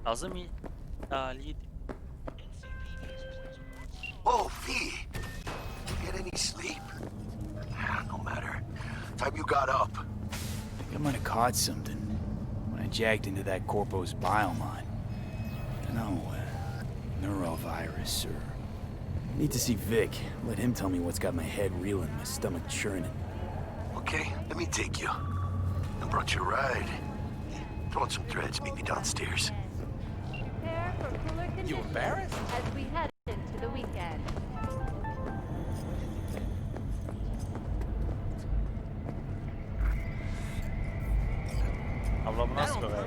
Lazım Ali. Oh, V. Did you get any sleep? No matter. Time you got up. I think I might have caught something when I jacked into that Corpo's biomine. I don't know, neurovirus or... Need to see Vic. Let him tell me what's got my head reeling, my stomach churning. Okay, let me take you. I brought you a ride. Throw on some threads, meet me downstairs. Prepare for cooler conditions You embarrassed? as we head into the weekend. Abla bu nasıl böyle?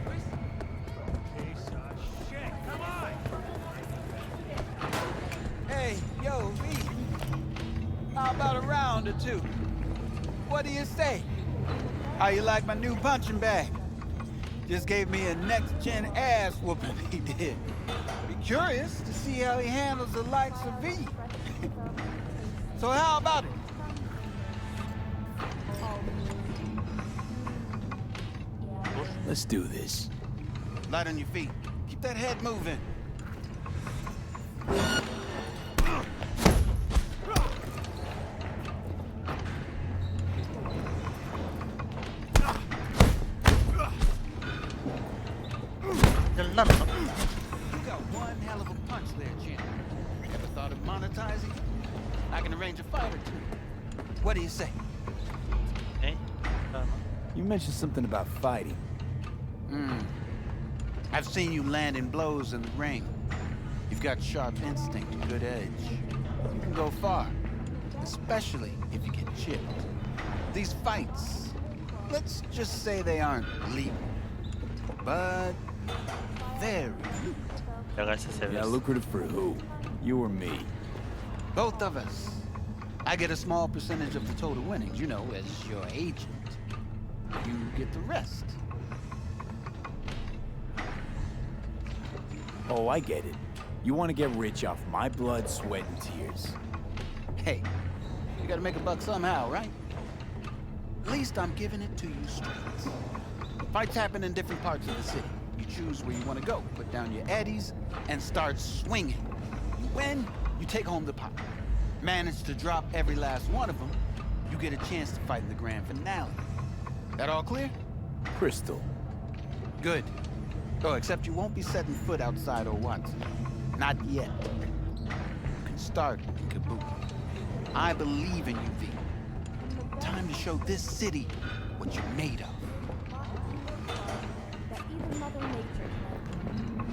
Hey, yo, V. How about a round or two? What do you say? How you like my new punching bag? Just gave me a next-gen ass whooping, he did. Be curious to see how he handles the likes of V. So how about it? Let's do this. Light on your feet. Keep that head moving. Gel lan lan. You got one hell of a punch there, champ. Ever thought of monetizing it? I can arrange a fight or two. What do you say? Ne? Tamam. You mentioned something about fighting. I've seen you landing blows in the ring. You've got sharp instinct and good edge. You can go far, especially if you get chipped. These fights, let's just say they aren't lethal, but very lucrative. Legalse Yeah, severiz. lucrative for who? You or me? Both of us. I get a small percentage of the total winnings, you know, as your agent. You get the rest. Oh, I get it. You want to get rich off my blood, sweat, and tears. Hey, you gotta make a buck somehow, right? At least I'm giving it to you straight. Fights happen in different parts of the city. You choose where you want to go, put down your eddies, and start swinging. You win, you take home the pot. Manage to drop every last one of them, you get a chance to fight in the grand finale. That all clear? Crystal. Good. Oh, except you won't be setting foot outside or Watson. Not yet. You can start in Kabuki. I believe in you, V. Time to show this city what you're made of. That even Mother Nature can.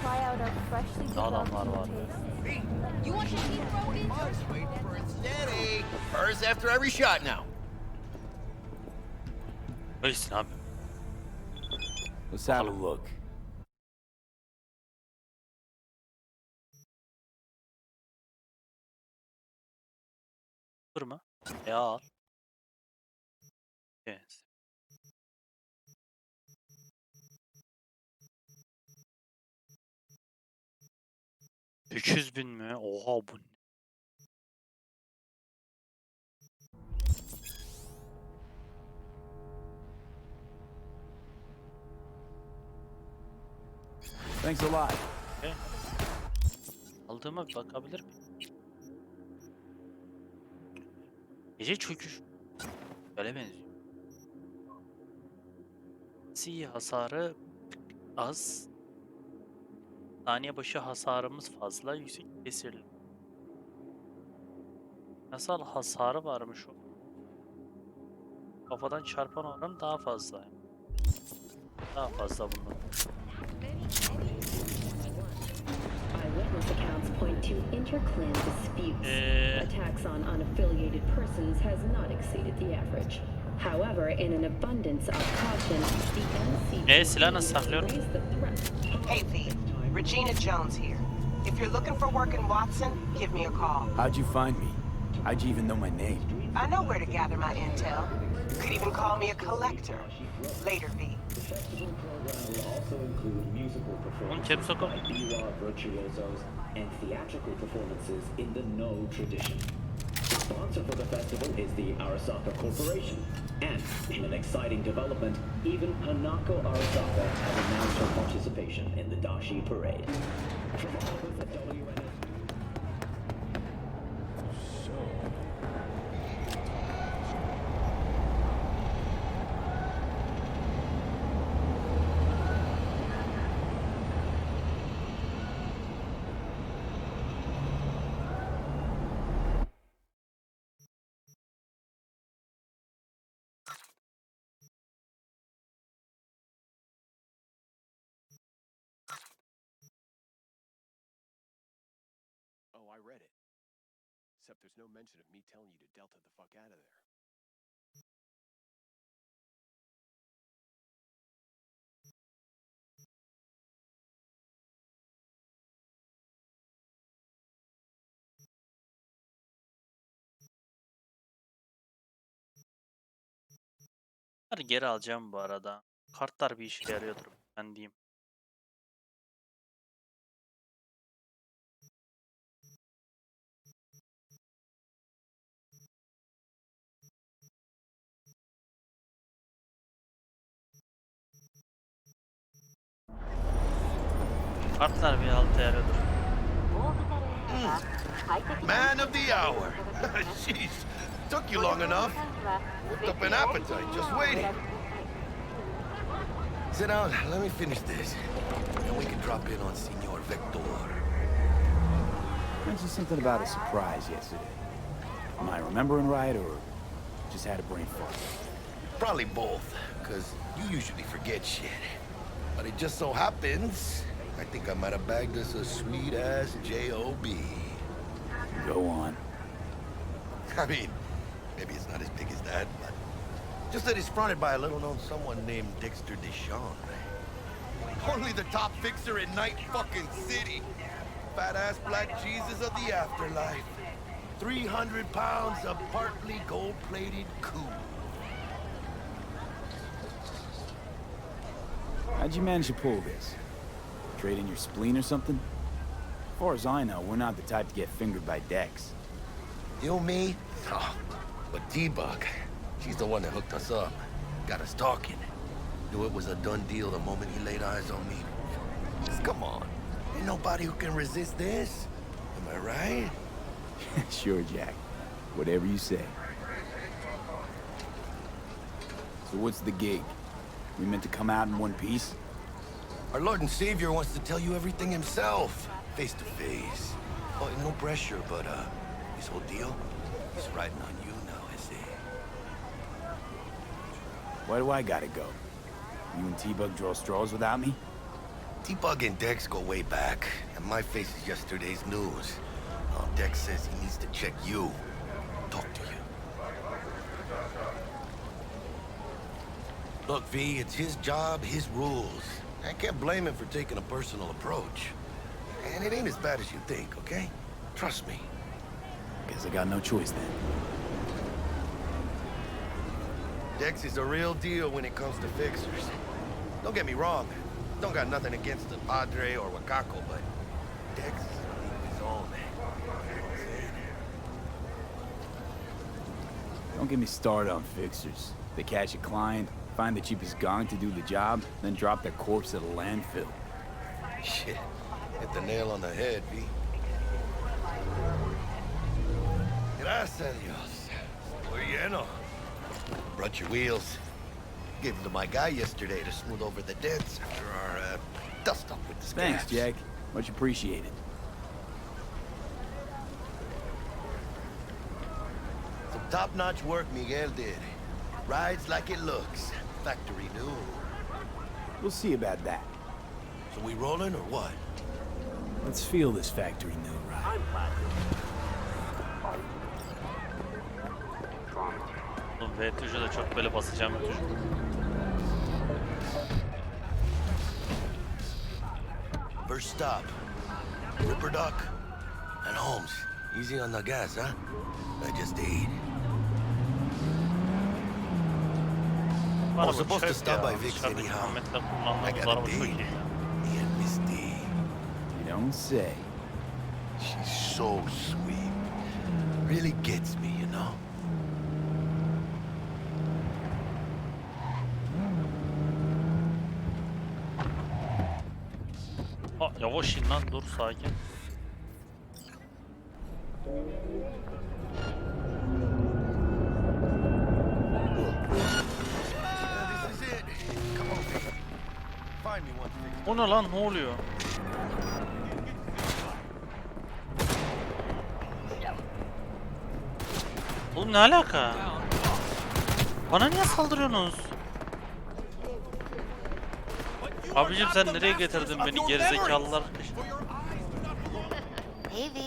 Try out our freshly developed Adamlar var. toothpaste. You want your teeth broken? Just wait for it steady. First after every shot now. Öylesin abi. Let's have a look. Durma. Al. Evet. $300.000 mi? Oha bu ne? Thanks a lot. Okay. Aldığıma bir bakabilir miyim? Gece çöküş. Böyle benziyor. Si hasarı az. Saniye başı hasarımız fazla. Yüksek kesirli. Nasıl hasarı varmış o? Kafadan çarpan oran daha fazla. Daha fazla bundan. Eyewitness accounts point to interclan disputes. Attacks on unaffiliated persons has not exceeded the average. However, in an abundance of caution, the Silah nasıl saklıyorum? raised the threat. Hey, V. Regina Jones here. If you're looking for work in Watson, give me a call. How'd you find me? How'd you even know my name? I know where to gather my intel. You could even call me a collector. Later, V. Oğlum caps lock up. virtuosos and theatrical performances in the No tradition. sponsor for the festival is the Arasaka Corporation. And, in an exciting development, even Hanako Arasaka has announced her participation in the Dashi Parade. From all of us at WNS... Oh, I read it. Except there's no mention of me telling you to Delta the fuck out of there. Bunları geri alacağım bu arada. Kartlar bir işe yarıyordur. Ben diyeyim. Kartlar bir alta yarıyordur. Man of the hour. Jeez, took you long enough. Worked up an appetite just waiting. Sit down, let me finish this. Then we can drop in on Senor Vector. Mentioned something about a surprise yesterday. Am I remembering right, or just had a brain fart? Probably both, because you usually forget shit. But it just so happens, I think I might have bagged us a sweet-ass J.O.B. Go on. I mean, maybe it's not as big as that, but just that it's fronted by a little-known someone named Dexter Deshawn. Only the top fixer in Night fucking City. Fat-ass black Jesus of the afterlife. 300 pounds of partly gold-plated cool. How'd you manage to pull this? Trade in your spleen or something? As far as I know, we're not the type to get fingered by Dex. You, me? Oh, but T-Bug, she's the one that hooked us up. Got us talking. Knew it was a done deal the moment he laid eyes on me. Just come on. Ain't nobody who can resist this. Am I right? Sure, Jack. Whatever you say. So what's the gig? We meant to come out in one piece? Our Lord and Savior wants to tell you everything himself, face to face. Oh, no pressure, but this whole deal is riding on you now, is it? Why do I gotta go? You and T-Bug draw straws without me? T-Bug and Dex go way back, and my face is yesterday's news. Dex says he needs to check you, talk to you. Look, V, it's his job, his rules. I can't blame him for taking a personal approach. And it ain't as bad as you think, okay? Trust me. Guess I got no choice then. Dex is a real deal when it comes to fixers. Don't get me wrong. Don't got nothing against the Padre or Wakako, but Dex is a league of his own. Don't get me started on fixers. They catch a client, find the cheapest gong to do the job, then drop their corpse at a landfill. Shit. Hit the nail on the head, V. Gracias, Dios. Muy lleno. Brought your wheels. Gave them to my guy yesterday to smooth over the dents after our dust-up with the scabs. Thanks, Jack. Much appreciated. Some top-notch work Miguel did. Rides like it looks. Factory new. We'll see about that. So we rolling or what? Let's feel this factory new ride. Oğlum V tuşu da çok böyle basacağım bir tuş. First stop. Ripper Duck and Holmes. Easy on the gas, huh? I just ate. I was supposed to stop by Vic's anyhow. I got a date. Me and Miss D. You don't say. She's so sweet. Really gets me, you know? Yavaş in lan, dur sakin. This is it. Come on, baby. Find me one fix. O ne lan, ne oluyor? Oğlum ne alaka? Bana niye saldırıyorsunuz? Abicim sen nereye getirdin beni, gerizekalılar? Hey V.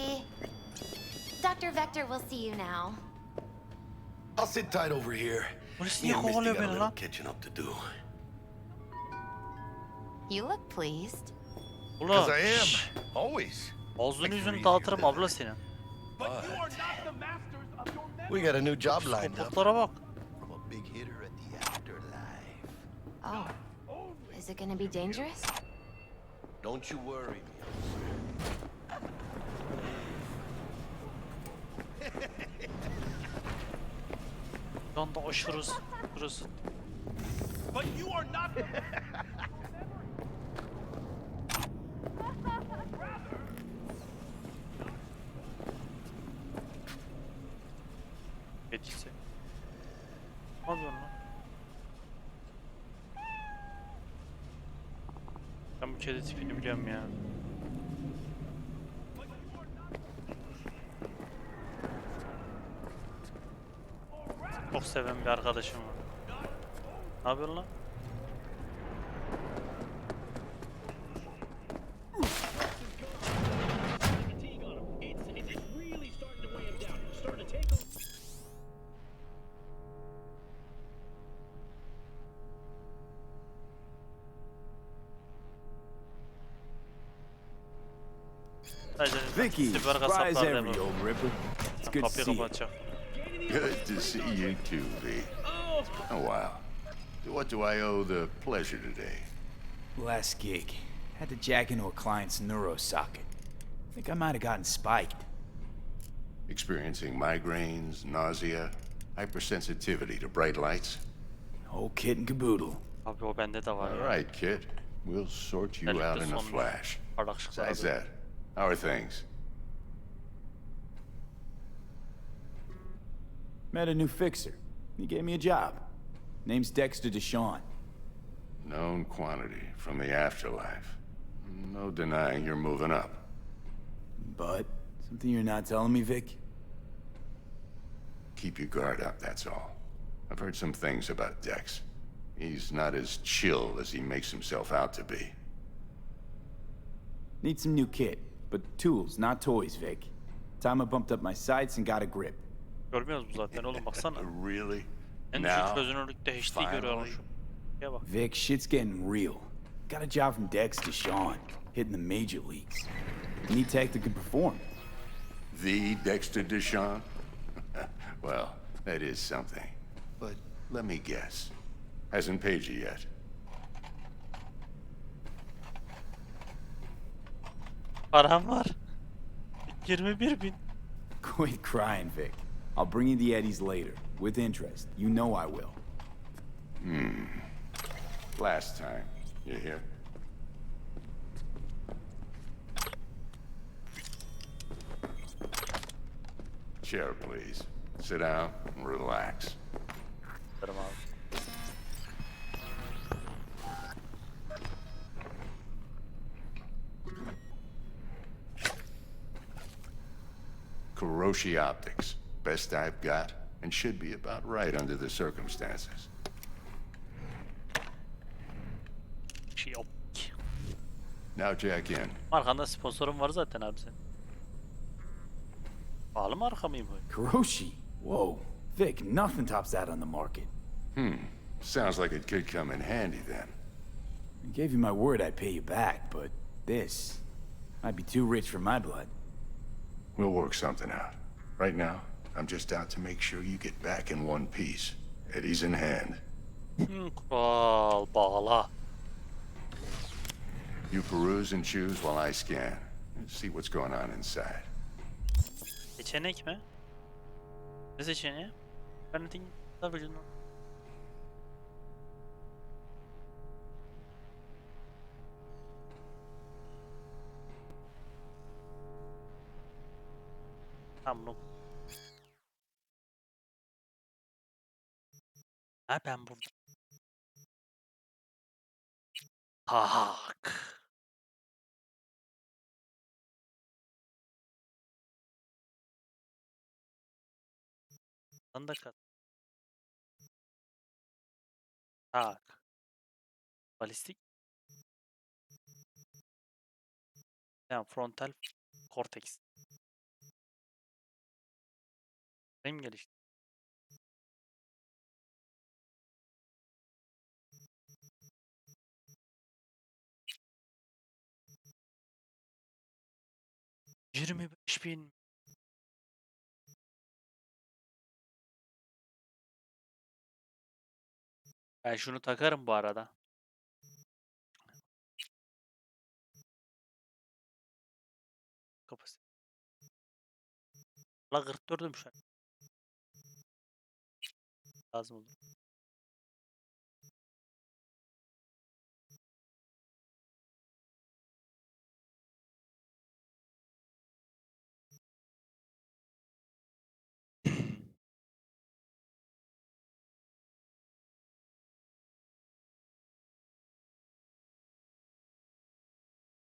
Dr. Vector will see you now. I'll sit tight over here. Polis Me niye and Misty kovalıyor got a beni little lan? catching up to do. You look pleased. Ulan Because I am. şşş, Always. ağzını yüzünü dağıtırım abla senin. But we got a new job lined up Psikopatlara bak. from a big hitter at the afterlife. Oh. Is it gonna be dangerous? Don't you worry. Şu anda aşırı burası. Betisi. Ne yapıyorsun lan? Ben bu kedi tipini biliyorum ya. Çok seven bir arkadaşım var. Ne yapıyorsun lan? Vicky, surprise every old ripper. It's good to Kapıyı see you. kapatacak. Good to see you too, V. Oh, wow. What do I owe the pleasure today? Last gig. Had to jack into a client's neuro socket. Think I might have gotten spiked. Experiencing migraines, nausea, hypersensitivity to bright lights? Whole kit and caboodle. Abi o bende de var All ya. right, kid. We'll sort you Elbette out in a sonunda. flash. Parlak ışıklar Besides alıyor. that, how are things? Met a new fixer. He gave me a job. Name's Dexter Deshawn. Known quantity from the afterlife. No denying you're moving up. But something you're not telling me, Vic? Keep your guard up, that's all. I've heard some things about Dex. He's not as chill as he makes himself out to be. Need some new kit, but tools, not toys, Vic. Time I bumped up my sights and got a grip. Görmüyoruz bu zaten oğlum, baksana. Really? En düşük çözünürlükte HD görüyorum şu. Şuraya bak. Vic, shit's getting real. Got a job from Dex Deshawn, hitting the major leagues. Need tech that can perform. The Dexter Deshawn? Well, that is something. But let me guess. Hasn't paid you yet. Param var. 21.000. Quit crying, Vic. I'll bring you the eddies later, with interest. You know I will. Last time. You hear? Chair, please. Sit down and relax. Derim abi. Kuroshi Optics. Best I've got, and should be about right under the circumstances. Şey yok. Now jack in. Arkanda sponsorun var zaten abi senin. Pahalı mı arka mı bu? Kuroshi? Whoa. Vic, nothing tops that on the market. Sounds like it could come in handy then. I gave you my word I'd pay you back, but this might be too rich for my blood. We'll work something out. Right now, I'm just out to make sure you get back in one piece. Eddie's in hand. Kral bağla. You peruse and choose while I scan. See what's going on inside. Seçenek mi? Ne seçeneği? Parenting television. Tamam bunu. Ha ben burada. Tak. Lan da kat. Tak. Balistik. Yani frontal cortex. Benim gelişti. $25.000. Ben şunu takarım bu arada. Kapasite. La 44'üm şu an. Lazım olur.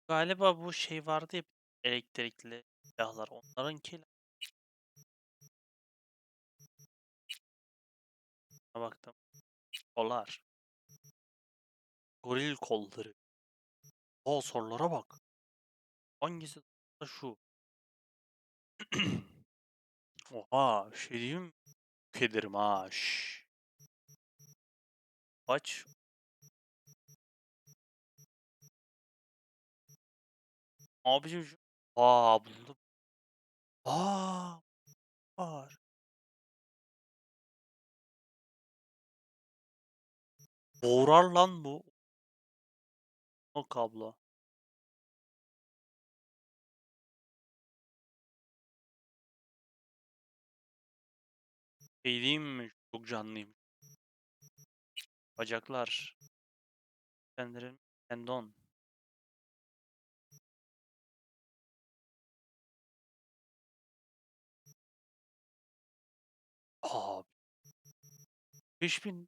Galiba bu şey vardı ya, elektrikli silahlar. Onlarınkiyle baktım. Polar. Goril kolları. O sorulara bak. Hangisi da şu? Oha, şey diyeyim mi? Kederim ha. Şş. Aç. Abicim şu. Aa buldum. Aa var. Boğrar lan bu. O kablo. Şey diyeyim mi? Çok canlıyım. Bacaklar. Kendilerim. Tendon. Aa. 5000.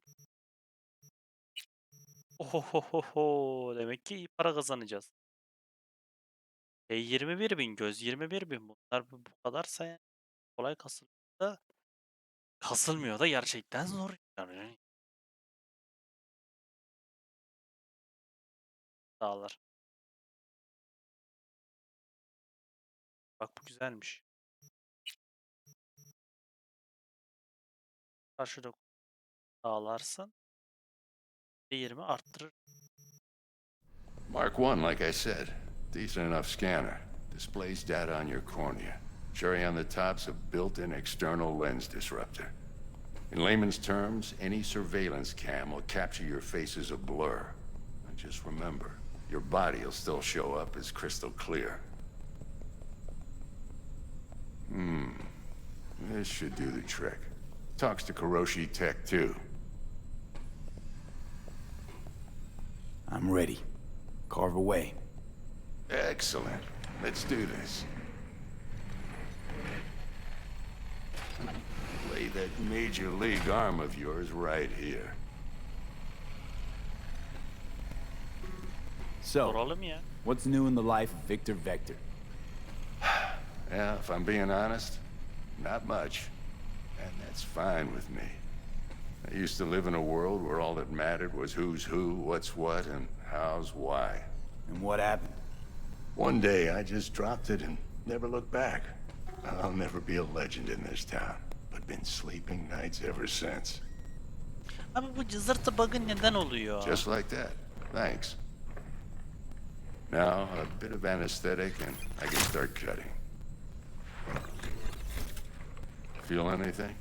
Ohohoho. Demek ki iyi para kazanacağız. 21.000 göz 21.000 bunlar bu kadarsa yani kolay kasılıyor da kasılmıyor da gerçekten zor yani. Dağlar. Bak bu güzelmiş. Karşıda dağlarsın. 20 arttırır. Mark 1, like I said. Decent enough scanner. Displays data on your cornea. Cherry on the top's a built-in external lens disruptor. In layman's terms, any surveillance cam will capture your face as a blur. And just remember, your body will still show up as crystal clear. This should do the trick. Talks to Kuroshi Tech, too. I'm ready. Carve away. Excellent. Let's do this. Lay that major league arm of yours right here. So, Soralım ya. what's new in the life of Victor Vector? Yeah, if I'm being honest, not much. And that's fine with me. I used to live in a world where all that mattered was who's who, what's what, and how's why. And what happened? One day, I just dropped it and never looked back. I'll never be a legend in this town, but been sleeping nights ever since. Abi bu cızırtı bug'ı neden oluyor? Just like that. Thanks. Now, a bit of anesthetic and I can start cutting. Feel anything?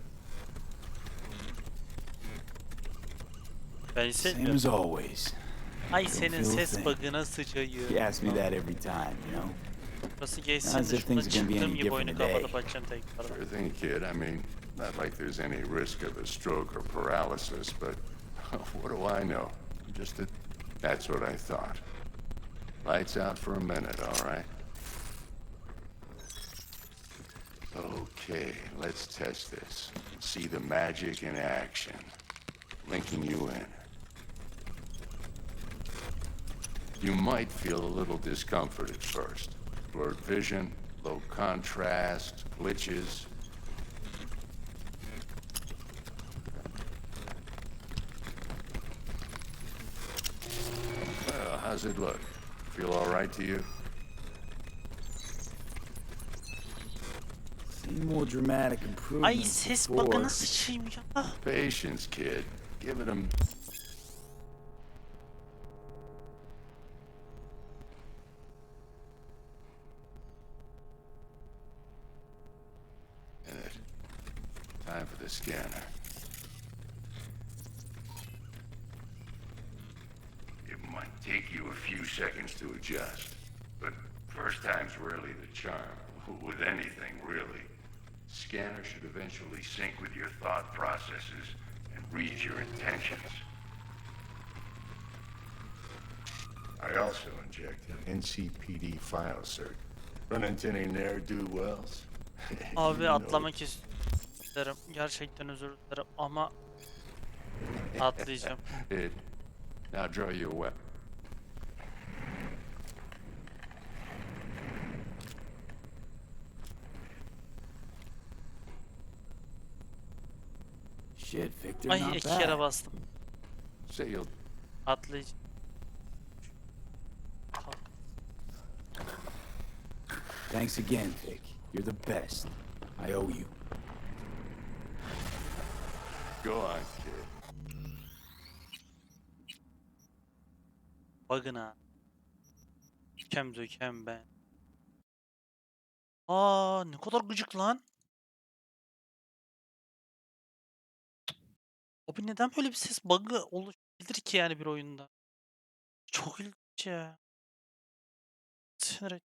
Ben Same hissetmiyorum. as always. Ay Don't senin feel a ses thing. bug'ına sıçayım. You ask me that every time, you know? Burası Not geçsin as de if şuradan things are gonna be any çıktığım gibi oyunu different today. kapatıp açacağım tekrar. Sure thing, kid. I mean, Not like there's any risk of a stroke or paralysis, but what do I know? Just that that's what I thought. Lights out for a minute, all right? Okay, let's test this. See the magic in action. Linking you in. You might feel a little discomfort at first. Blurred vision, low contrast, glitches. Well, how's it look? Feel all right to you? Seen more dramatic Ay improvements ses before. bug'ına sıçayım ya. Patience, kid. Give it a... minute. Time for the scanner. It might take you a few seconds to adjust, but first time's rarely the charm. With anything, really. Scanner should eventually sync with your thought processes and read your intentions. I also injected NCPD file cert. Run into any ne'er-do-wells? Abi atlamak isterim. Gerçekten özür dilerim ama atlayacağım. It. Now draw your weapon. Shit, Victor, Ay not iki kere bad. bastım. Say you'll... Atlayacağım. Thanks again, Vic. You're the best. I owe you. Go on, kid. Bug'ına. Kem dökem ben. Aa ne kadar gıcık lan. Abi neden böyle bir ses bug'ı oluşabilir ki yani bir oyunda? Çok ilginç ya. Sinir et.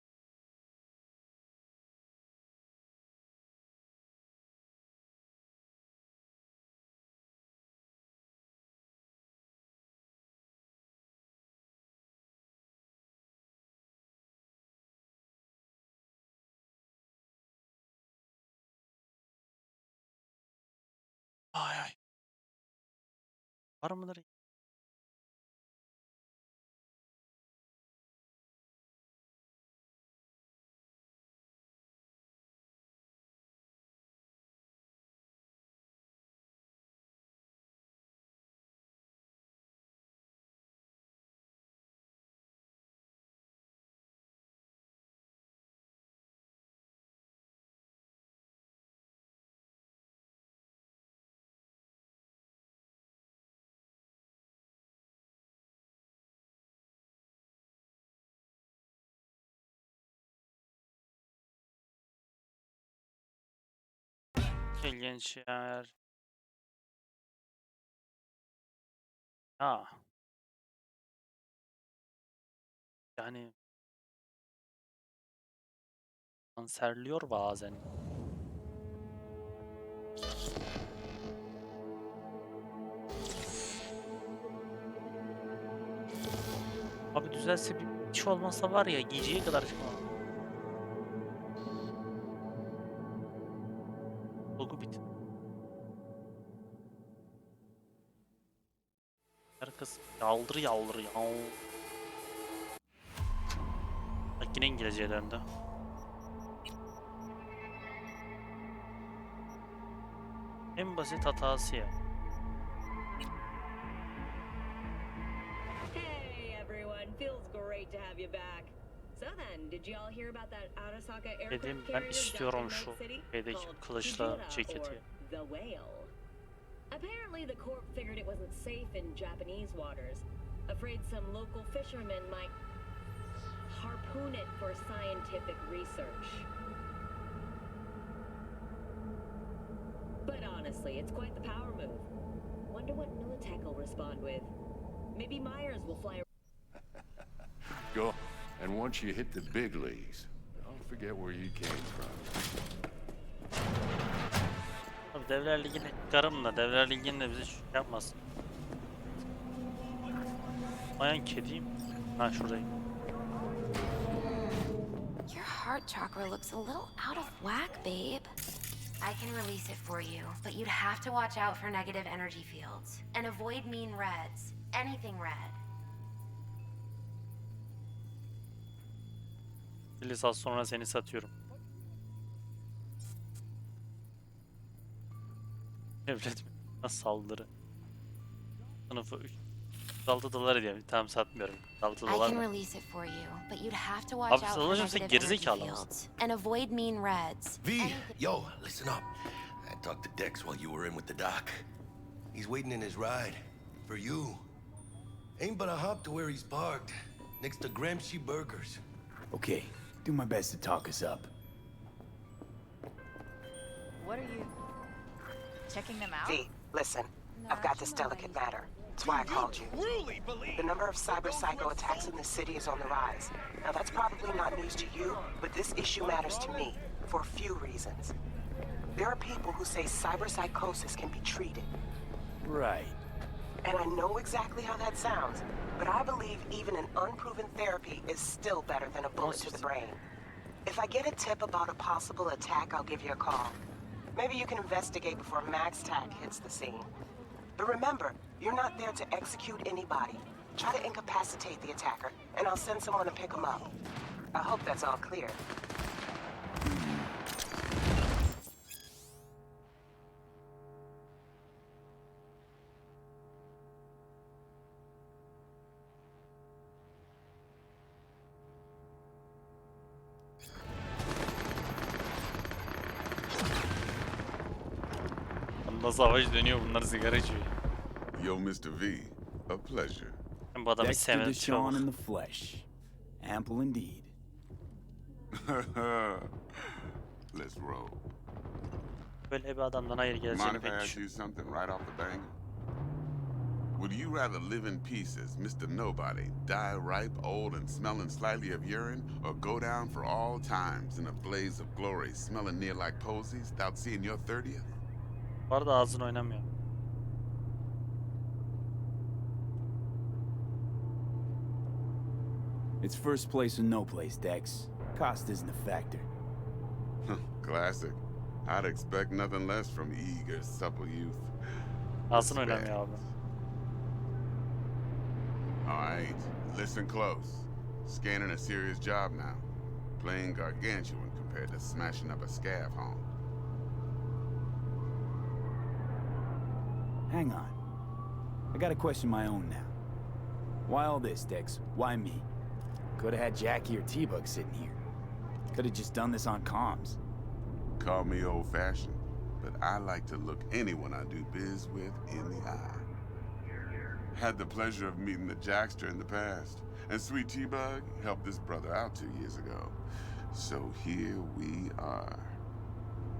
Ay ay. Var mıdır? İlginç yer. Ha. Yani kanserliyor bazen. Abi düzelse bir iş olmasa var ya geceye kadar çıkmam. Logo bit. Arkası yaldır yaldır yav. Bak yine İngilizceye döndü. En basit hatası ya. Hey everyone, feels great to have you back. So then, did you all hear about that Arasaka aircraft Dedim ben carrier istiyorum docked in şu Night City şeydeki called kılıçla Kujira ceketi. or The Whale? Apparently the Corp figured it wasn't safe in Japanese waters. Afraid some local fishermen might harpoon it for scientific research. But honestly, it's quite the power move. Wonder what Militech will respond with. Maybe Myers will fly. Go. And once you hit the big leagues, don't forget where you came from. Abi Devler Ligi'ne çıkarım da Devler Ligi'nde bizi şey yapmasın. Mayan kediyim. Ha şuradayım. Your heart chakra looks a little out of whack, babe. I can release it for you, but you'd have to watch out for negative energy fields and avoid mean reds. Anything red. Bir saat sonra seni satıyorum. Devlet saldırı. Sınıfı 306 dolar ediyorum. Tamam satmıyorum. 6 I dolar can mı? release it for you, but you'd have to watch Abi out for sanırım sen negative energy gerizekalı mısın? fields and avoid mean reds. V, yo, listen up. I talked to Dex while you were in with the doc. He's waiting in his ride. For you. Ain't but a hop to where he's parked. Next to Gramsci Burgers. Okay, do my best to talk us up. What are you checking them out? V, listen. I've got this delicate matter. That's why I called you. The number of cyber psycho attacks in the city is on the rise. Now that's probably not news to you, but this issue matters to me for a few reasons. There are people who say cyber psychosis can be treated. Right. And I know exactly how that sounds, but I believe even an unproven therapy is still better than a bullet to the brain. If I get a tip about a possible attack, I'll give you a call. Maybe you can investigate before Max Tack hits the scene. But remember, you're not there to execute anybody. Try to incapacitate the attacker, and I'll send someone to pick him up. I hope that's all clear. Anda savaş dönüyor, bunlar sigara içiyor. Yo, Mr. V, a pleasure. Ben bu adamı hiç Dexter sevmedim. Deshawn in the flesh. Ample indeed. Let's roll. Böyle bir adamdan hayır Mind geleceğini if I pek ask düşünmüyorum. you something right off the bang? Would you rather live in pieces, Mr. Nobody, die ripe, old, and smelling slightly of urine, or go down for all times in a blaze of glory, smelling near like posies, without seeing your 30th? Bu arada ağzın oynamıyor. It's first place or no place, Dex. Cost isn't a factor. Classic. I'd expect nothing less from eager, supple youth. Ağzın oynamıyor abi. All right, listen close. Scanning a serious job now. Playing gargantuan compared to smashing up a scav home. Hang on. I gotta question my own now. Why all this, Dex? Why me? Could have had Jackie or T-Bug sitting here. Could have just done this on comms. Call me old-fashioned, but I like to look anyone I do biz with in the eye. Had the pleasure of meeting the Jackster in the past, and Sweet T-Bug helped this brother out 2 years ago. So here we are.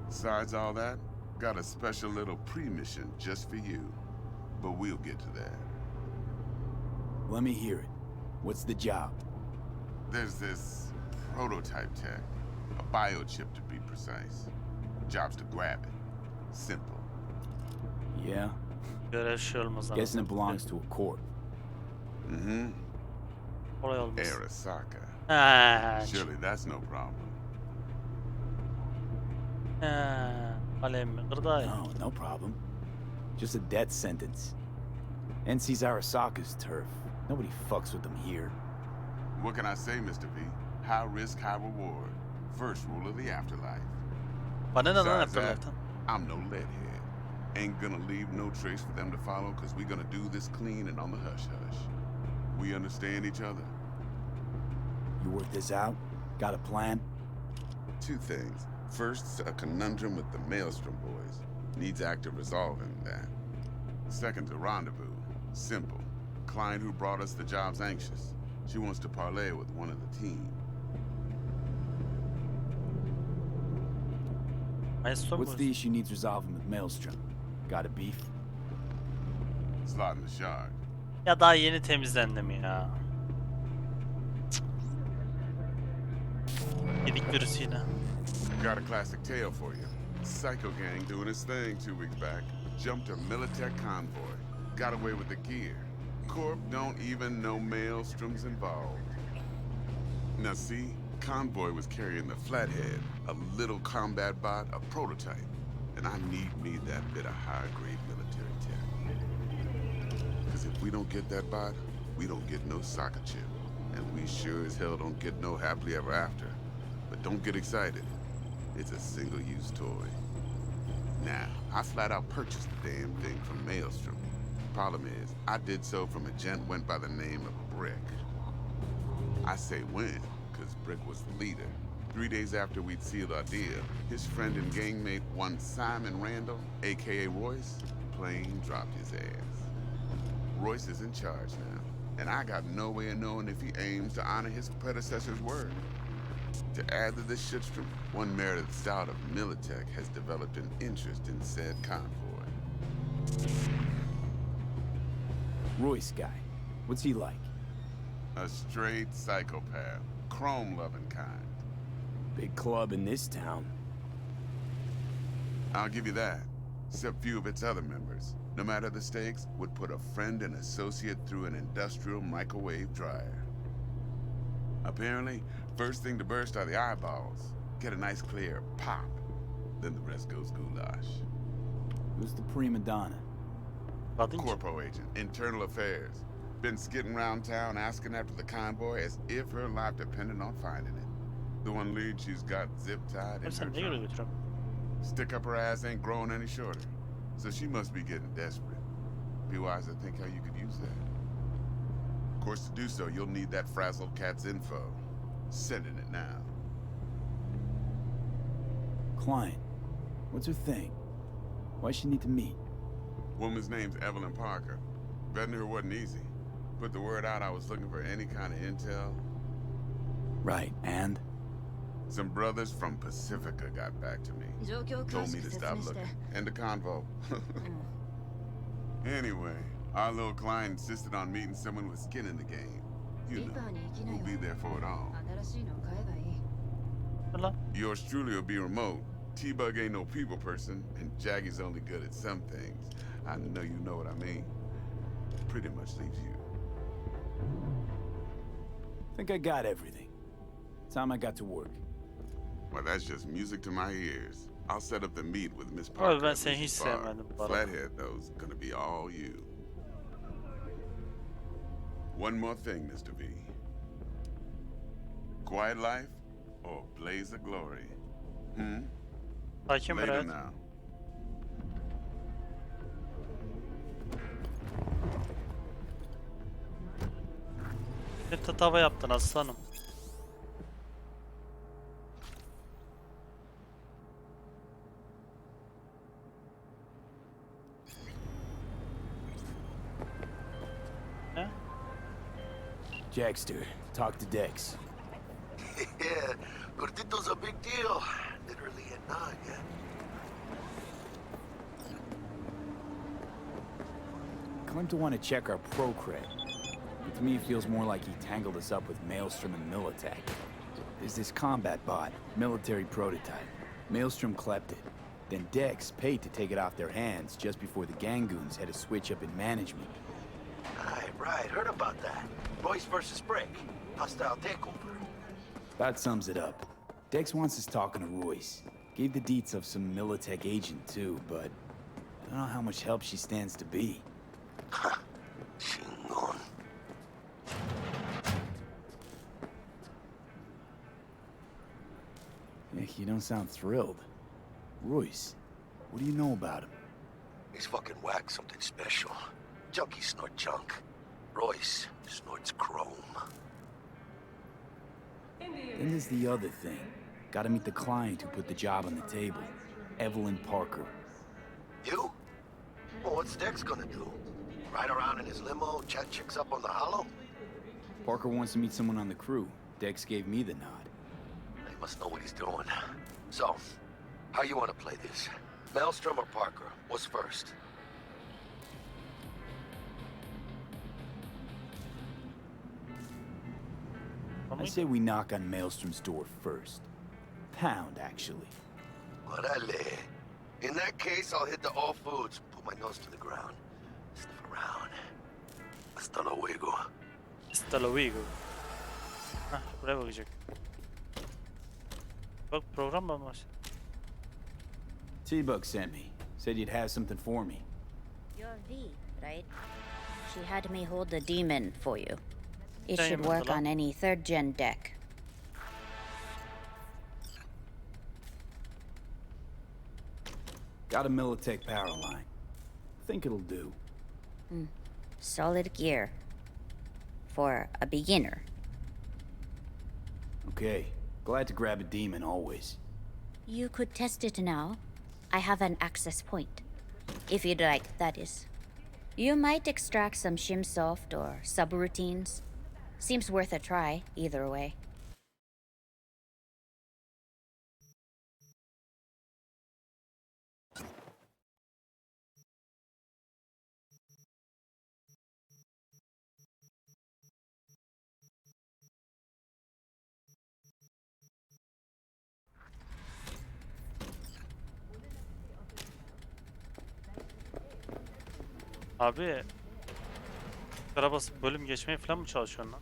Besides all that, got a special little pre-mission just for you. But we'll get to that. Let me hear it. What's the job? There's this prototype tech, a biochip to be precise. Job's to grab it. Simple. Yeah? Görev şey olmaz. Guessing it belongs to a corp. Mm-hmm. Kolay olmaz. Arasaka. Ha, Surely that's no problem. kalem mi? Kırday. No, no problem. Just a death sentence. NC's Arasaka's turf. Nobody fucks with them here. What can I say, Mr. V? High risk, high reward. First rule of the afterlife. Bana ne lan Besides that, yapıyorlar? I'm no leadhead. Ain't gonna leave no trace for them to follow, cause we're gonna do this clean and on the hush-hush. We understand each other? You work this out? Got a plan? Two things. First, a conundrum with the Maelstrom boys. Needs active resolving that. Second, a rendezvous. Simple. Client who brought us the job's anxious. She wants to parlay with one of the team. What's the issue needs resolving with Maelstrom? Got a beef? Slot in the shard. Ya daha yeni temizlendim ya. Yedik virüsü yine. Got a classic tale for you. Psycho gang doing his thing 2 weeks back. Jumped a Militech convoy. Got away with the gear. Corp don't even know Maelstrom's involved. Now see, convoy was carrying the Flathead, a little combat bot, a prototype. And I need that bit of high-grade military tech. Because if we don't get that bot, we don't get no soccer chip. And we sure as hell don't get no happily ever after. But don't get excited. It's a single-use toy. Now, I flat out purchased the damn thing from Maelstrom. Problem is, I did so from a gent went by the name of Brick. I say when, because Brick was the leader. 3 days after we'd sealed our deal, his friend and gangmate, one Simon Randall, aka Royce, plain dropped his ass. Royce is in charge now, and I got no way of knowing if he aims to honor his predecessor's word. To add to this shitstorm, one Meredith Stout of Militech has developed an interest in said convoy. Royce guy. What's he like? A straight psychopath. Chrome-loving kind. Big club in this town. I'll give you that. Except few of its other members, no matter the stakes, would put a friend and associate through an industrial microwave dryer. Apparently, first thing to burst are the eyeballs. Get a nice clear pop. Then the rest goes goulash. Who's the prima donna? Corpo agent, internal affairs. Been skidding around town asking after the convoy as if her life depended on finding it. The one lead she's got zip-tied in her trunk. Stick up her ass ain't growing any shorter. So she must be getting desperate. Be wise to think how you could use that. Of course, to do so, you'll need that frazzled cat's info. Sending it now. Client. What's her thing? Why she need to meet? Woman's name's Evelyn Parker. Vetting her wasn't easy. Put the word out I was looking for any kind of intel. Right, and? Some brothers from Pacifica got back to me. Told me to stop looking. And the convo. Anyway, our little client insisted on meeting someone with skin in the game. You know, who'll be there for it all. Yours truly will be remote. T-Bug ain't no people person, and Jaggy's only good at some things. I know you know what I mean. Pretty much leaves you. Think I got everything. Time I got to work. Well, that's just music to my ears. I'll set up the meet with Miss Parker. Oh, ben seni hiç sevmedim bu arada. Flathead, though's gonna be all you. One more thing, Mr. V. Quiet life or blaze of glory? Sakin Later biraz. now. Ne tatava yaptın aslanım. Ne? Jackster, talk to Dex. Yeah, Gordito's a big deal. Literally at 9, yeah. Claimed to want to check our pro cred. But to me, it feels more like he tangled us up with Maelstrom and Militech. There's this combat bot, military prototype. Maelstrom clept it. Then Dex paid to take it off their hands just before the Gangoons had a switch up in management. Right, heard about that. Royce versus Brick. Hostile takeover. That sums it up. Dex wants us talking to Royce. Gave the deets of some Militech agent too, but I don't know how much help she stands to be. Chingon. You don't sound thrilled. Royce, what do you know about him? He's fucking whack, something special. Junkies snort junk. Royce snorts chrome. Then there's the other thing. Gotta meet the client who put the job on the table. Evelyn Parker. You? Well, what's Dex gonna do? Ride around in his limo, chat chicks up on the hollow? Parker wants to meet someone on the crew. Dex gave me the nod. He must know what he's doing. So, how you want to play this? Maelstrom or Parker? What's first? I say we knock on Maelstrom's door first. Pound, actually. Orale. In that case, I'll hit the All Foods, put my nose to the ground, sniff around. Hasta luego. Hasta luego. Hah, buraya bakacak. Bak program mı var? T-Bug sent me. Said you'd have something for me. You're V, right? She had me hold the demon for you. It Demon should work falan. on any 3rd gen deck. Got a Militech power line. Think it'll do. Solid gear. For a beginner. Okay. Glad to grab a demon always. You could test it now. I have an access point. If you'd like, that is. You might extract some shimsoft or subroutines. Seems worth a try, either way. Abi Kara basıp bölüm geçmeye falan mı çalışıyorsun lan?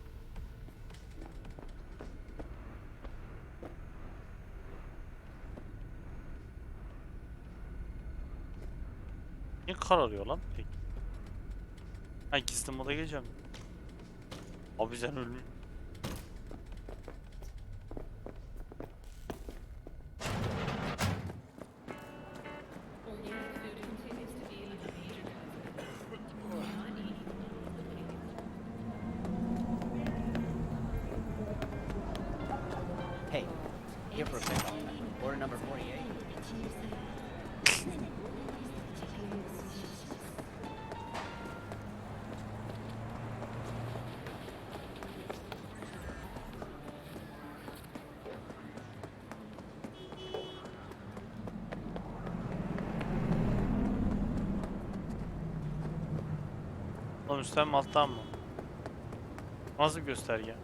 Niye kararıyor lan peki? Ha gizli moda geçeceğim. Abi sen ölmüş. Hey, here for a pickup. Order number 48. Oğlum üstten mi alttan mı? Nasıl bir gösterge?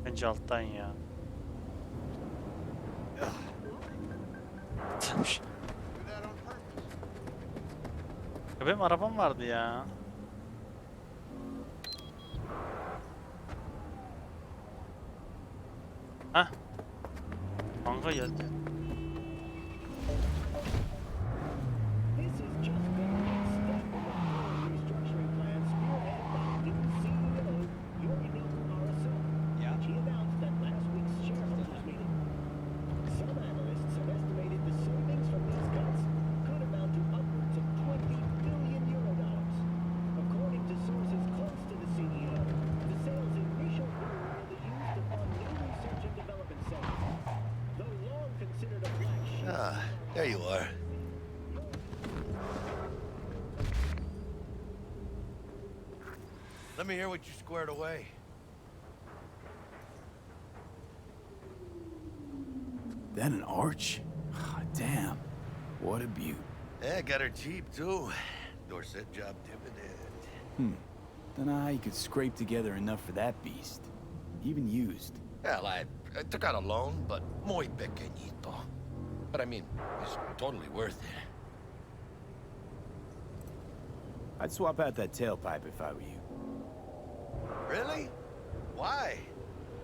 Bence alttan ya. Ya benim arabam vardı ya. Hah. Kanka geldi. This is just one step in the broader restructuring plan spearheaded by new CEO Yorino Arasaka, which he announced at last week's shareholders meeting. Some analysts have estimated the savings from these cuts could amount to upwards of 20 billion euro dollars. According to sources close to the CEO, the sale's initial goal will be used to fund new research and development centers. Though long considered a black sheep. Ah, there you are. Let me hear what you squared away. That an arch? Damn. What a beaut. Yeah, got her cheap, too. Dorset job dividend. Dunno how you could scrape together enough for that beast. Even used. Hell, I took out a loan, but muy pequeñito. But I mean, it's totally worth it. I'd swap out that tailpipe if I were you. Really? Why?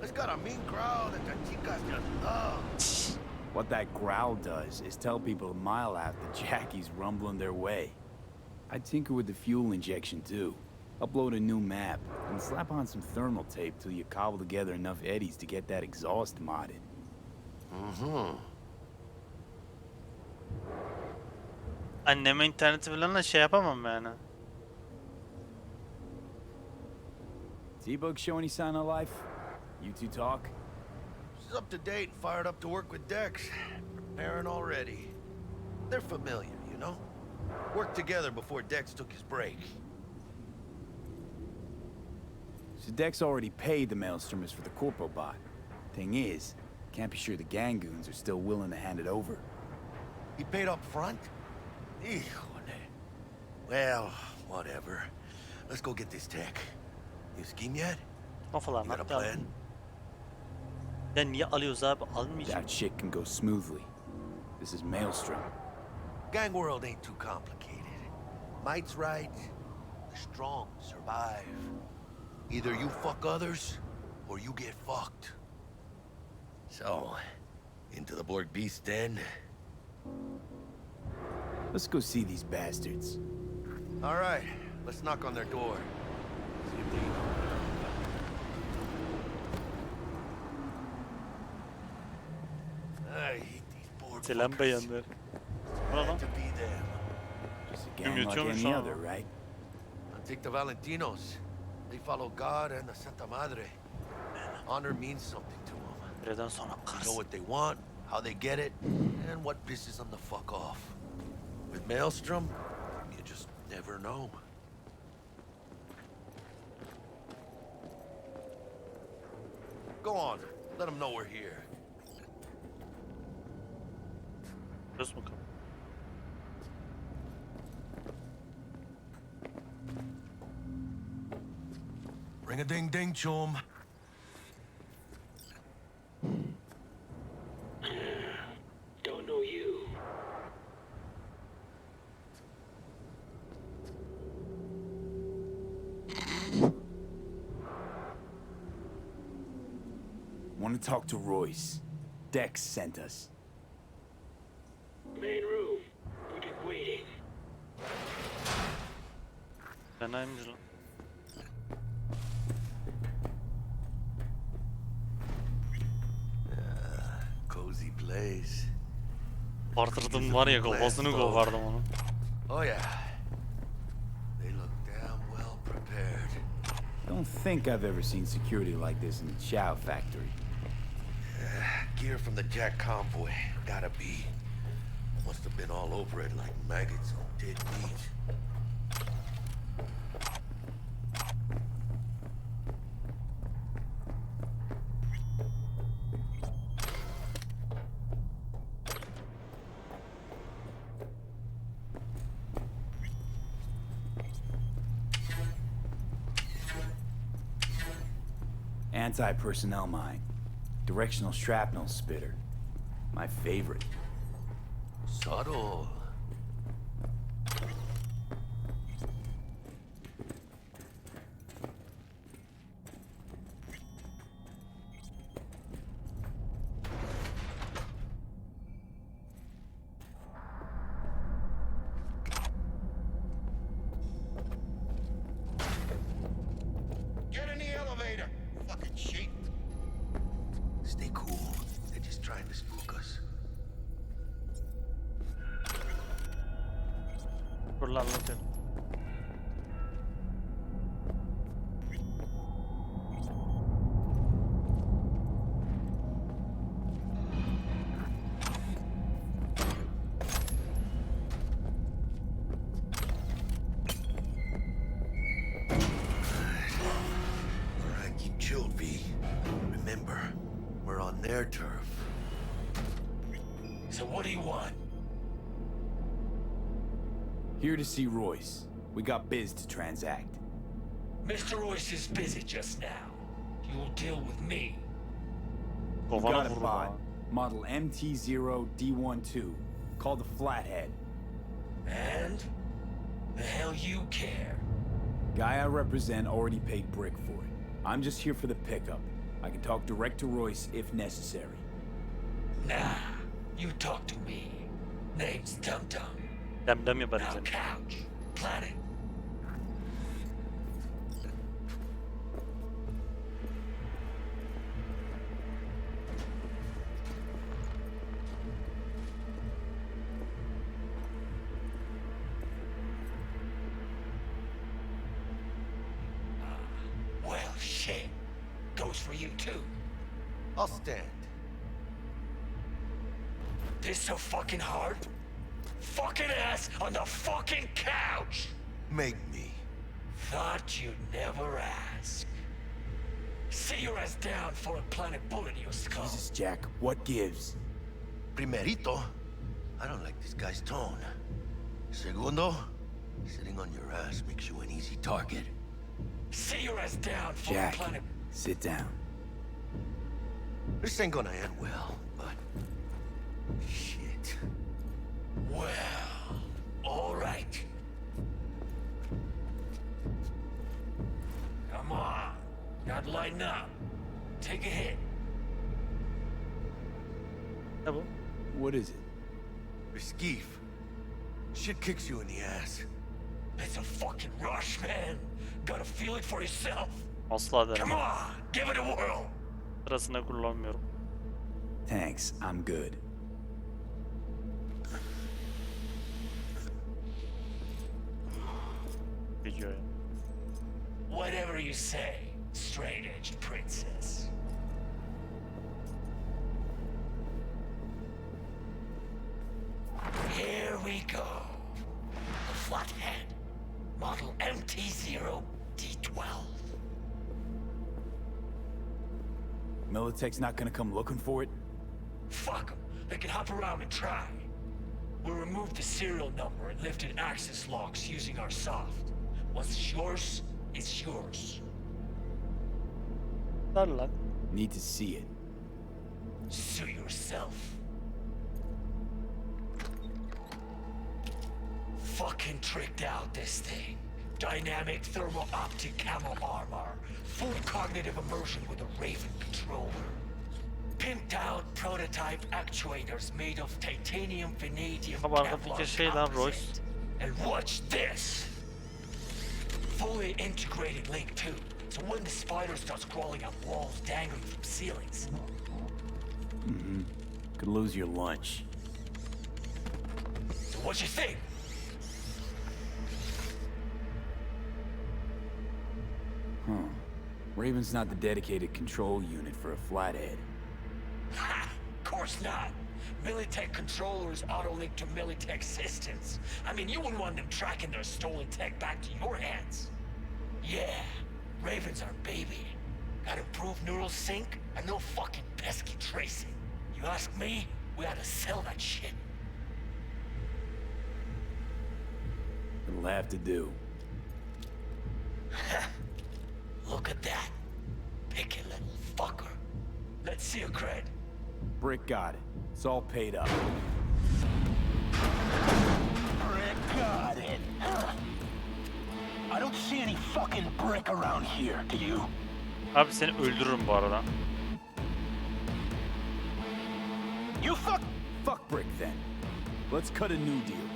It's got a mean growl that the chicas just love. What that growl does is tell people a mile out that Jackie's rumbling their way. I'd tinker with the fuel injection too. Upload a new map, and slap on some thermal tape till you cobble together enough eddies to get that exhaust modded. Anneme interneti falan da şey yapamam yani. T-Bug show any sign of life? You two talk? She's up to date, fired up to work with Dex. Preparing already. They're familiar, you know? Worked together before Dex took his break. So Dex already paid the Maelstromers for the Corpo bot. Thing is, can't be sure the Gangoons are still willing to hand it over. He paid up front? Híjole. Well, whatever. Let's go get this tech. You scheme yet? O falan You got a hatta. plan? Ya niye alıyoruz abi? Almayacağım. Doubt shit can go smoothly. This is Maelstrom. Gang world ain't too complicated. Might's right. The strong survive. Either you fuck others, or you get fucked. So, into the Borg Beast Den. Let's go see these bastards. All right, let's knock on their door. See if they know. I hate these Borg Selam fuckers. beyanlar. Bu ne lan? Glad to be them. Just a Kim gang like yutuyormuş any lan other, o. right? Take the Valentinos. They follow God and the Santa Madre. Honor means something to them. Birden sonra Know karsın. what they want, how they get it, and what pisses them the fuck off. With Maelstrom, you just never know. Go on, let them know we're here. Göz mü kapı? Ring a ding ding, chum. Don't know you. Want to talk to Royce. Dex sent us. Main room. We've been waiting. Fenaymış lan. Cozy place. Artırdım var ya kafasını kopardım onu. Oh yeah. They look damn well prepared. Don't think I've ever seen security like this in the Chow factory. Gear from the Jack convoy. Gotta be. Must have been all over it like maggots on dead meat. Anti-personnel mine. Directional shrapnel spitter. My favorite. Subtle. Get in the elevator. Fucking sheep. Stay cool. They're just trying to spook us. Dur lan anlatıyorum. Alright, keep chilled, V. Remember, we're on their turf. So what do you want? Here to see Royce. We got biz to transact. Mr. Royce is busy just now. You'll deal with me. You Kafana got a vurur bot. lan. Model MT0D12. Called the Flathead. And? The hell you care? Guy I represent already paid Brick for it. I'm just here for the pickup. I can talk direct to Royce if necessary. Nah, you talk to me. Name's Dum Dum. Demdem yaparım Now seni. couch. Planet. Well, shit. Goes for you too. I'll stand. This so fucking hard? Fucking ass on the fucking couch! Make me. Thought you'd never ask. Sit your ass down for a planet bullet in your skull. Jesus, Jack, what gives? Primerito, I don't like this guy's tone. Segundo, sitting on your ass makes you an easy target. Sit your ass down for Jack, a planet. sit down. This ain't gonna end well, but... Shit. Well, all right. Come on. Gotta lighten up. Take a hit. What is it? Reskeef. Shit kicks you in the ass. It's a fucking rush, man. Gotta feel it for yourself. Asla Come denemem. on, give it a whirl. Sırasına kullanmıyorum. Thanks, I'm good. Videoya. Whatever you say, straight-edged princess. Here we go. The Flathead. Model MT-0D12. Militech's not gonna come looking for it? Fuck them. They can hop around and try. We'll remove the serial number and lifted access logs using our soft. What's yours is yours. Ver lan. Need to see it. Sue yourself. Fucking tricked out this thing. Dynamic thermal optic camo armor. Full cognitive immersion with a Raven controller. Pimped out prototype actuators made of titanium, vanadium, Kevlar şey lan Royce. composite. And watch this. Fully integrated link too. So when the spider starts crawling up walls dangling from ceilings. Mm-hmm. Could lose your lunch. So what you think? Huh. Raven's not the dedicated control unit for a flathead. Ha! Of course not. Militech controllers auto-link to Militech systems. I mean, you wouldn't want them tracking their stolen tech back to your hands. Yeah, Raven's our baby. Got improved neural sync and no fucking pesky tracing. You ask me, we ought to sell that shit. It'll have to do. Look at that. Picky little fucker. Let's see your cred. Brick got it. It's all paid up. Brick got it. I don't see any fucking brick around here, do you? Abi seni öldürürüm bu arada. You Fuck Brick then. Let's cut a new deal.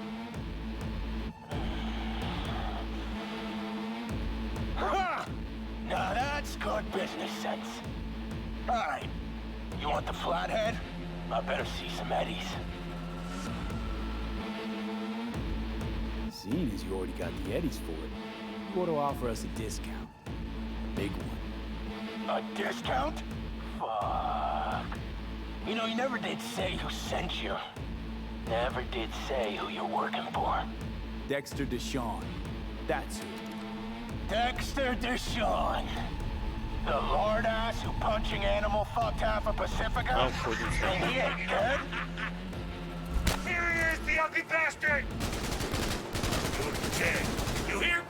Ha! Now that's good business sense. Alright. You want the flathead? I better see some eddies. Seeing as you already got the eddies for it, you ought to offer us a discount. Big one. A discount? Fuck. You know, you never did say who sent you. Never did say who you're working for. Dexter Deshawn. That's who. Dexter Deshawn. The lord ass who punching animal fucked half of Pacifica? And he ain't dead? Here he is, the ugly bastard! You're dead. You hear?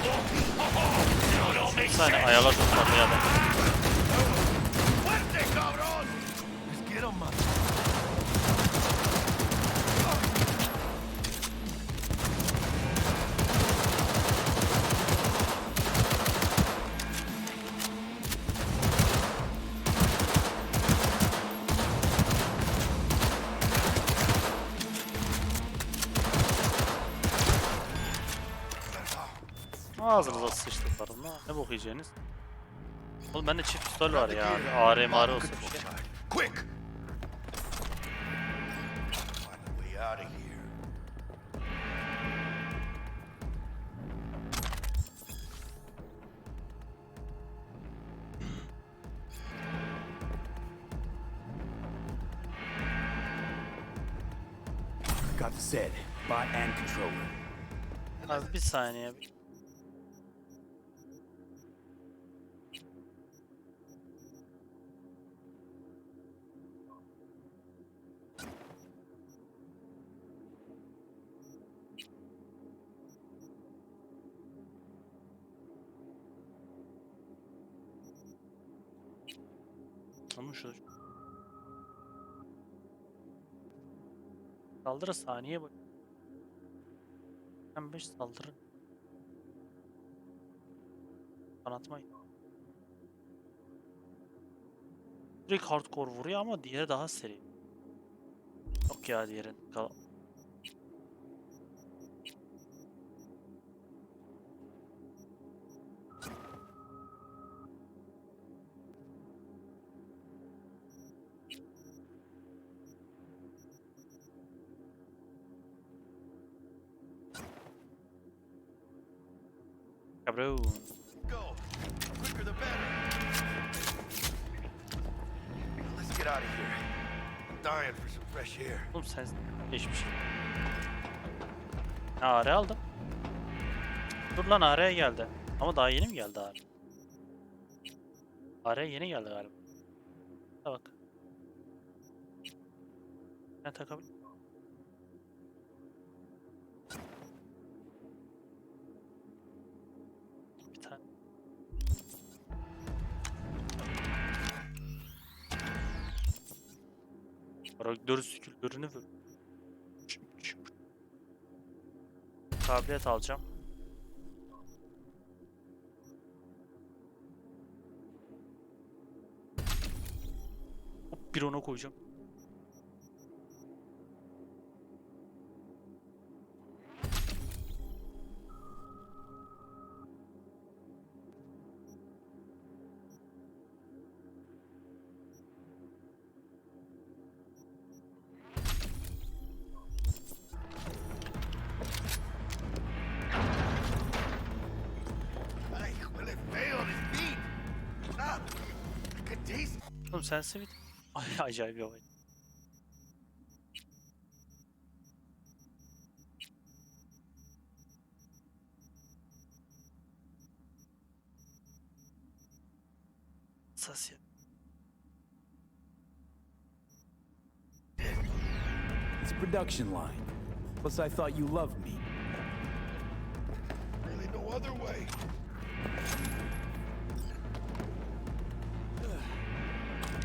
Oh, no, don't make Bir saniye sense. ayala tutmadı ya da. Fuerte, cabrón! Let's get him, man. Ağzınıza sıçtıklarım. Ne bok yiyeceğiniz? Oğlum bende çift pistol var ya. AR olsa bir şey. Quick! Find a way out of here. Got the set. Bot and controller. Abi bir saniye. Ama şu Saldırı saniye boyu. 5 saldırı. Kanatma. Direkt hardcore vuruyor ama diğeri daha seri. Yok ya diğerin. Ya bro. Go. Quicker the better. Let's get out of here. I'm dying for some fresh air. Oğlum sen geçmiş. Are aldım. Dur lan Are'ye geldi. Ama daha yeni mi geldi Are? Are yeni geldi galiba. Ha bak. Ne takabilir? Bir tane. Karakter skill'lerini ver. Kabiliyet alacağım. Hop bir ona koyacağım. Ay, well, it failed his beat. Ah, I could taste it. Oğlum sen sevdin. Ay acayip bir olay. Sasya. It's a production line. Plus, I thought you loved me. Really no other way.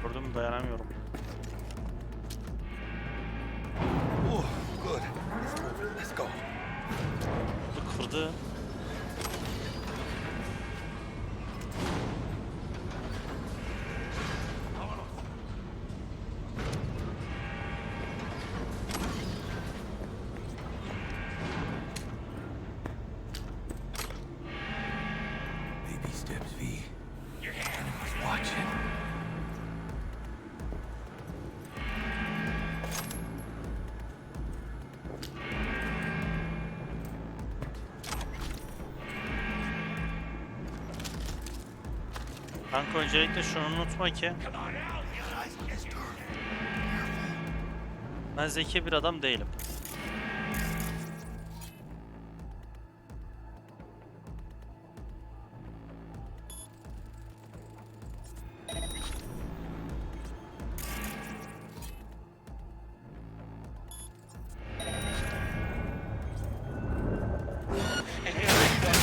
Gördüm dayanamıyorum. Oh, good. Let's move. Let's go. Bu kırdı. Baby steps, V. Your hand was watching. Kanka öncelikle şunu unutma ki ben zeki bir adam değilim.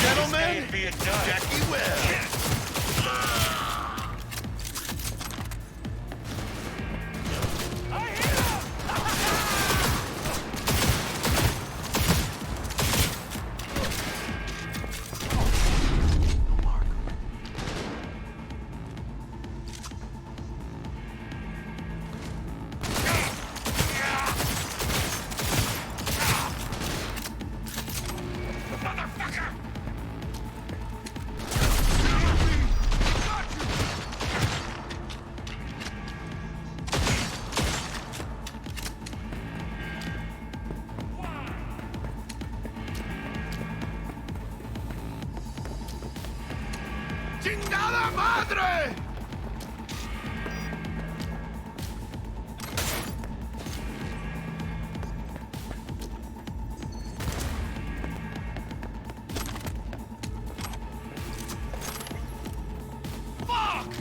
Gentlemen, Jackie Webb. ¡Chingada madre! Fuck!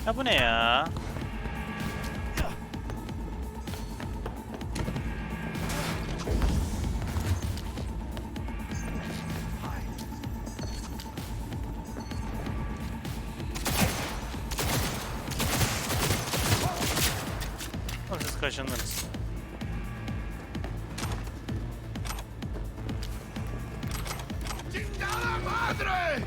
Ya bu ne ya? Siz kaşındınız. ¡Chingada madre!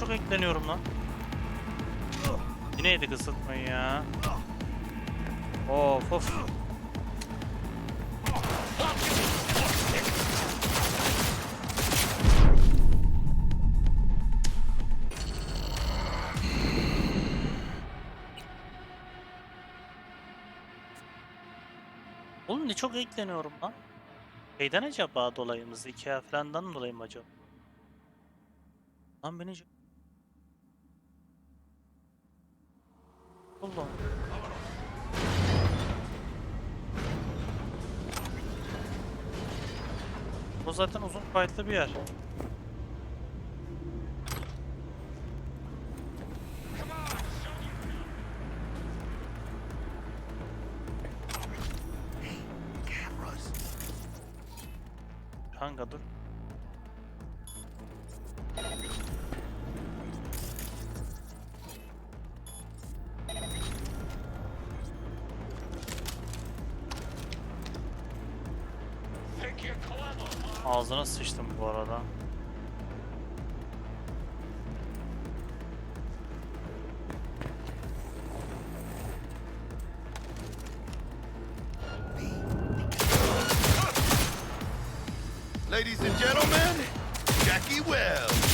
Çok ekleniyorum lan. Yine yedik ısıtmayı ya. Of of. Oğlum ne çok ekleniyorum lan. Şeyden acaba dolayımız? Ikea falandan dolayı mı acaba? Lan beni... Allah. Bu zaten uzun fight'lı bir yer. Kanka dur. Ağzına sıçtım bu arada. Ladies and gentlemen, Jackie Wells.